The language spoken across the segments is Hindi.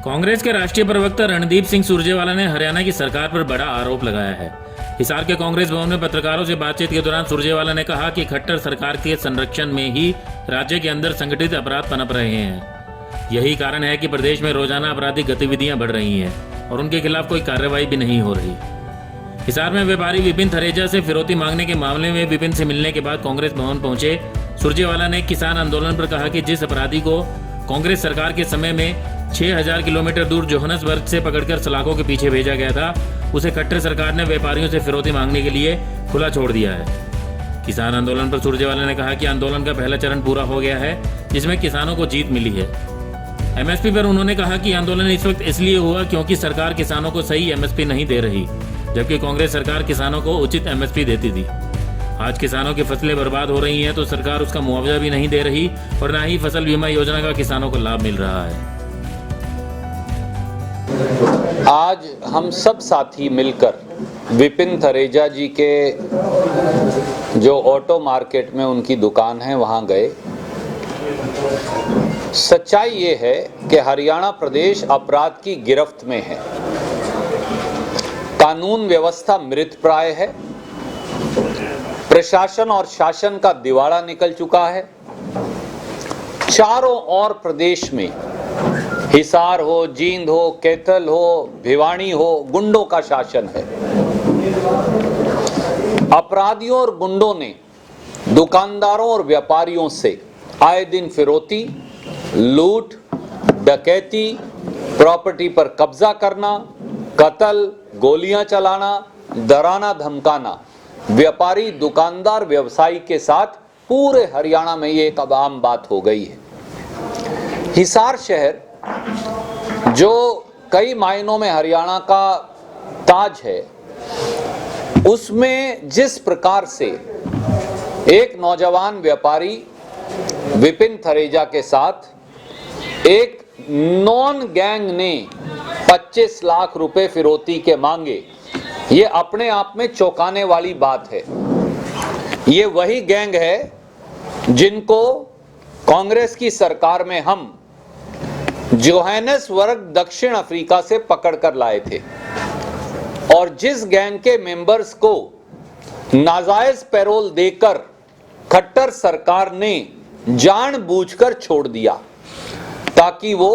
कांग्रेस के राष्ट्रीय प्रवक्ता रणदीप सिंह सुरजेवाला ने हरियाणा की सरकार पर बड़ा आरोप लगाया है। हिसार के कांग्रेस भवन में पत्रकारों से बातचीत के दौरान सुरजेवाला ने कहा कि खट्टर सरकार के संरक्षण में ही राज्य के अंदर संगठित अपराध पनप रहे हैं। यही कारण है कि प्रदेश में रोजाना आपराधिक गतिविधियां बढ़ रही हैं और उनके खिलाफ कोई कार्रवाई भी नहीं हो रही। हिसार में व्यापारी विपिन थरेजा से फिरौती मांगने के मामले में विपिन से मिलने के बाद कांग्रेस भवन पहुंचे सुरजेवाला ने किसान आंदोलन पर कहा कि जिस अपराधी को कांग्रेस सरकार के समय में 6000 किलोमीटर दूर जोहान्सबर्ग से पकड़कर सलाखों के पीछे भेजा गया था, उसे खट्टर सरकार ने व्यापारियों से फिरौती मांगने के लिए खुला छोड़ दिया है। किसान आंदोलन पर सुरजेवाला ने कहा कि आंदोलन का पहला चरण पूरा हो गया है, जिसमें किसानों को जीत मिली है। एमएसपी पर उन्होंने कहा कि आंदोलन इस वक्त इसलिए हुआ क्योंकि सरकार किसानों को सही एमएसपी नहीं दे रही, जबकि कांग्रेस सरकार किसानों को उचित एमएसपी देती थी। आज किसानों की फसलें बर्बाद हो रही हैं तो सरकार उसका मुआवजा भी नहीं दे रही और न ही फसल बीमा योजना का किसानों को लाभ मिल रहा है। आज हम सब साथी मिलकर विपिन थरेजा जी के जो ऑटो मार्केट में उनकी दुकान है वहां गए। सच्चाई ये है कि हरियाणा प्रदेश अपराध की गिरफ्त में है, कानून व्यवस्था मृतप्राय है, प्रशासन और शासन का दिवाड़ा निकल चुका है। चारों ओर प्रदेश में हिसार हो, जींद हो, कैथल हो, भिवानी हो, गुंडों का शासन है। अपराधियों और गुंडों ने दुकानदारों और व्यापारियों से आए दिन फिरौती, लूट, डकैती, प्रॉपर्टी पर कब्जा करना, कत्ल, गोलियां चलाना, डराना धमकाना व्यापारी, दुकानदार, व्यवसायी के साथ पूरे हरियाणा में ये एक आम बात हो गई है। हिसार शहर जो कई मायनों में हरियाणा का ताज है, उसमें जिस प्रकार से एक नौजवान व्यापारी विपिन थरेजा के साथ एक नॉन गैंग ने 25 लाख रुपए फिरौती के मांगे, ये अपने आप में चौंकाने वाली बात है। ये वही गैंग है जिनको कांग्रेस की सरकार में हम जोहान्सबर्ग दक्षिण अफ्रीका से पकड़कर लाए थे और जिस गैंग के मेंबर्स को नाजायज पैरोल देकर खट्टर सरकार ने जानबूझकर छोड़ दिया ताकि वो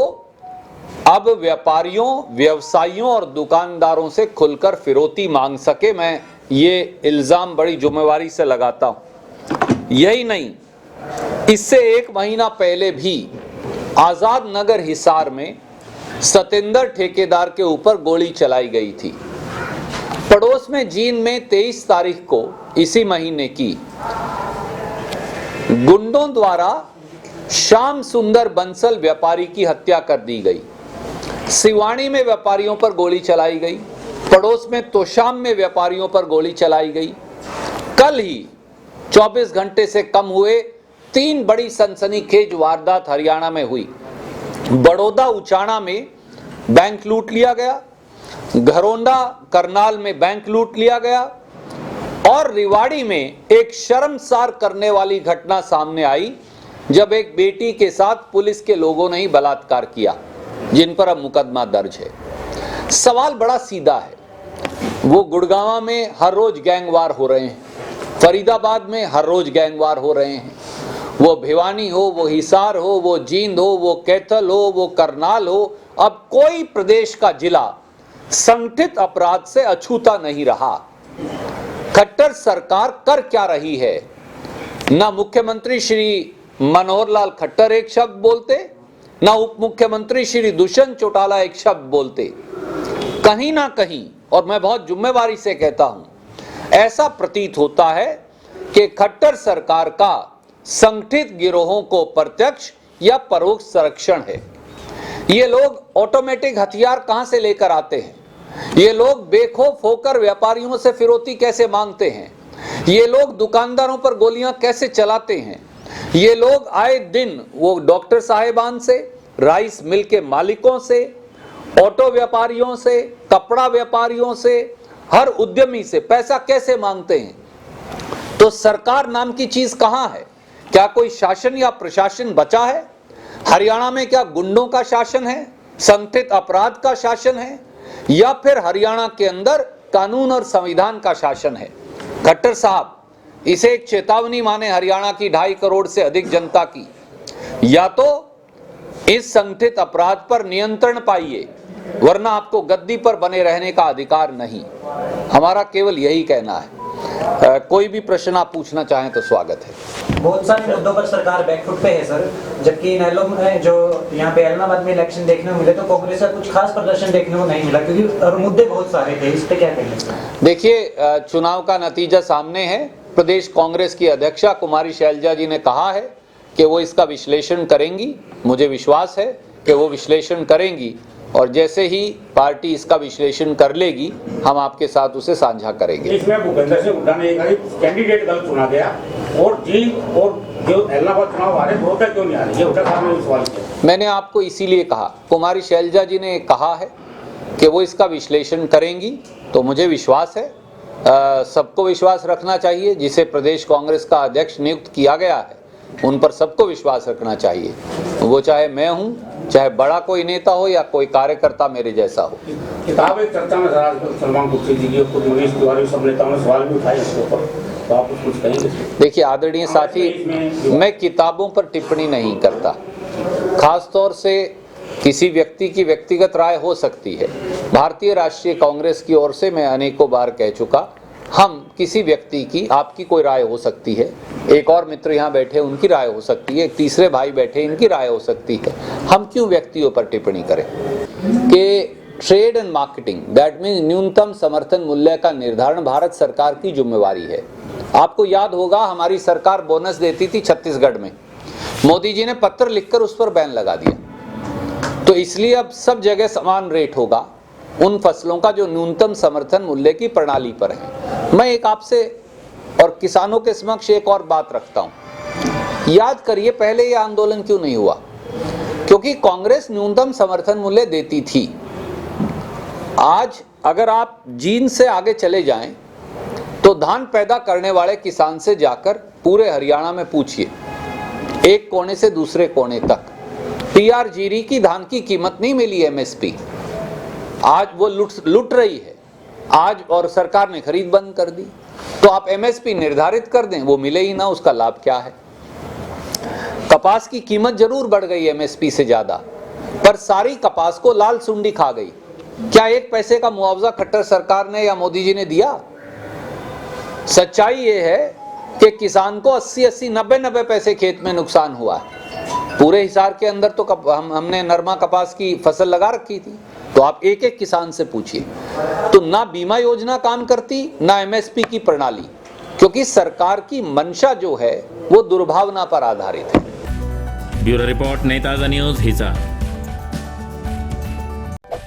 अब व्यापारियों, व्यवसायियों और दुकानदारों से खुलकर फिरौती मांग सके। मैं ये इल्जाम बड़ी जिम्मेवारी से लगाता हूं। यही नहीं, इससे 1 महीना पहले भी आजाद नगर हिसार में सतेंद्र ठेकेदार के ऊपर गोली चलाई गई थी। पड़ोस में जींद में 23 तारीख को इसी महीने की गुंडों द्वारा श्याम सुंदर बंसल व्यापारी की हत्या कर दी गई। सिवानी में व्यापारियों पर गोली चलाई गई। पड़ोस में तोशाम में व्यापारियों पर गोली चलाई गई। कल ही 24 घंटे से कम हुए 3 बड़ी सनसनीखेज वारदात हरियाणा में हुई। बड़ौदा उचाना में बैंक लूट लिया गया, घरोंडा करनाल में बैंक लूट लिया गया और रिवाड़ी में एक शर्मसार करने वाली घटना सामने आई जब एक बेटी के साथ पुलिस के लोगों ने ही बलात्कार किया, जिन पर अब मुकदमा दर्ज है। सवाल बड़ा सीधा है। वो गुड़गांव में हर रोज गैंगवार हो रहे हैं, फरीदाबाद में हर रोज गैंगवार हो रहे हैं, वो भिवानी हो, वो हिसार हो, वो जींद हो, वो कैथल हो, वो करनाल हो, अब कोई प्रदेश का जिला संगठित अपराध से अछूता नहीं रहा। खट्टर सरकार कर क्या रही है? ना मुख्यमंत्री श्री मनोहर लाल खट्टर एक शब्द बोलते, ना उप मुख्यमंत्री श्री दुष्यंत चौटाला एक शब्द बोलते। कहीं ना कहीं, और मैं बहुत जिम्मेवारी से कहता हूं, ऐसा प्रतीत होता है कि खट्टर सरकार का संगठित गिरोहों को प्रत्यक्ष या परोक्ष संरक्षण है। ये लोग ऑटोमेटिक हथियार कहां से लेकर आते हैं? ये लोग बेखौफ होकर व्यापारियों से फिरौती कैसे मांगते हैं? ये लोग दुकानदारों पर गोलियां कैसे चलाते हैं? ये लोग आए दिन वो डॉक्टर साहिबान से, राइस मिल के मालिकों से, ऑटो व्यापारियों से, कपड़ा व्यापारियों से, हर उद्यमी से पैसा कैसे मांगते हैं? तो सरकार नाम की चीज कहां है? क्या कोई शासन या प्रशासन बचा है? हरियाणा में क्या गुंडों का शासन है? संगठित अपराध का शासन है या फिर हरियाणा के अंदर कानून और संविधान का शासन है? खट्टर साहब, इसे एक चेतावनी माने हरियाणा की 2.5 करोड़ से अधिक जनता की। या तो इस संगठित अपराध पर नियंत्रण पाइए, वरना आपको गद्दी पर बने रहने का अधिकार नहीं। हमारा केवल यही कहना है। कोई भी प्रश्न आप पूछना चाहें तो स्वागत है। बहुत सारे मुद्दों पर सरकार बैकफुट पे है सर, जबकि इनेलो में जो यहाँ पे एलनाबाद में इलेक्शन देखने को मिले तो कांग्रेस का कुछ खास प्रदर्शन देखने को नहीं मिला, क्योंकि और मुद्दे बहुत सारे थे। इस पे क्या कहेंगे? देखिए, चुनाव का नतीजा सामने है। प्रदेश कांग्रेस की अध्यक्षा कुमारी शैलजा जी ने कहा है कि वो इसका विश्लेषण करेंगी। मुझे विश्वास है कि वो विश्लेषण करेंगी और जैसे ही पार्टी इसका विश्लेषण कर लेगी हम आपके साथ उसे साझा करेंगे। इसमें भूपेंद्र सिंह हुड्डा ने एक कैंडिडेट गलत चुना गया और जो इलाहाबाद चुनाव आ रहे वोटर क्यों नहीं आ रहे, ये हुड्डा साहब ने सवाल किया। मैंने आपको इसीलिए कहा, कुमारी शैलजा जी ने कहा है कि वो इसका विश्लेषण करेंगी, तो मुझे विश्वास है, सबको विश्वास रखना चाहिए। जिसे प्रदेश कांग्रेस का अध्यक्ष नियुक्त किया गया है उन पर सबको विश्वास रखना चाहिए, वो चाहे मैं हूं, चाहे बड़ा कोई नेता हो या कोई कार्यकर्ता मेरे जैसा हो। किताब एक चर्चा में सलमान खुर्शीद जी खुद मनीष तिवारी सब नेताओं ने सवाल भी उठाए इसके ऊपर, तो आप कुछ कहेंगे? देखिए आदरणीय साथी, मैं किताबों पर टिप्पणी नहीं करता। खास तौर से किसी व्यक्ति की व्यक्तिगत राय हो सकती है। भारतीय राष्ट्रीय कांग्रेस की ओर से मैं अनेकों बार कह चुका, हम किसी व्यक्ति की, आपकी कोई राय हो सकती है, एक और मित्र यहाँ बैठे उनकी राय हो सकती है, एक तीसरे भाई बैठे इनकी राय हो सकती है। हम क्यों व्यक्तियों पर टिप्पणी करें? कि trade and marketing, that means न्यूनतम समर्थन मूल्य का निर्धारण भारत सरकार की जिम्मेवारी है। आपको याद होगा हमारी सरकार बोनस देती थी छत्तीसगढ़ में, मोदी जी ने पत्र लिखकर उस पर बैन लगा दिया। तो इसलिए अब सब जगह समान रेट होगा उन फसलों का जो न्यूनतम समर्थन मूल्य की प्रणाली पर है। मैं एक आपसे और किसानों के समक्ष एक और बात रखता हूं, याद करिए पहले ये आंदोलन क्यों नहीं हुआ? क्योंकि कांग्रेस न्यूनतम समर्थन मूल्य देती थी। आज अगर आप जींद से आगे चले जाएं तो धान पैदा करने वाले किसान से जाकर पूरे हरियाणा में पूछिए, एक कोने से दूसरे कोने तक टीआर जीरी की धान की कीमत नहीं मिली एमएसपी। आज वो लुट रही है आज, और सरकार ने खरीद बंद कर दी। तो आप एमएसपी निर्धारित कर दें, वो मिले ही ना, उसका लाभ क्या है? कपास की कीमत जरूर बढ़ गई एमएसपी से ज्यादा, पर सारी कपास को लाल सुंडी खा गई। क्या 1 पैसे का मुआवजा खट्टर सरकार ने या मोदी जी ने दिया? सच्चाई ये है कि किसान को 80-80, 90-90 पैसे खेत में नुकसान हुआ है। पूरे हिसार के अंदर तो हमने नरमा कपास की फसल लगा रखी थी। तो आप एक एक किसान से पूछिए, तो ना बीमा योजना काम करती ना एमएसपी की प्रणाली, क्योंकि सरकार की मंशा जो है वो दुर्भावना पर आधारित है। ब्यूरो रिपोर्ट, नई ताज़ा न्यूज़, हिसार।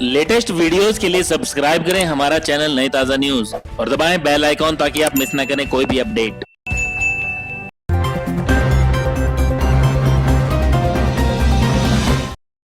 लेटेस्ट वीडियोस के लिए सब्सक्राइब करें हमारा चैनल नई ताज़ा न्यूज़ और दबाएं बेल आइकॉन ताकि आप मिस न करें कोई भी अपडेट।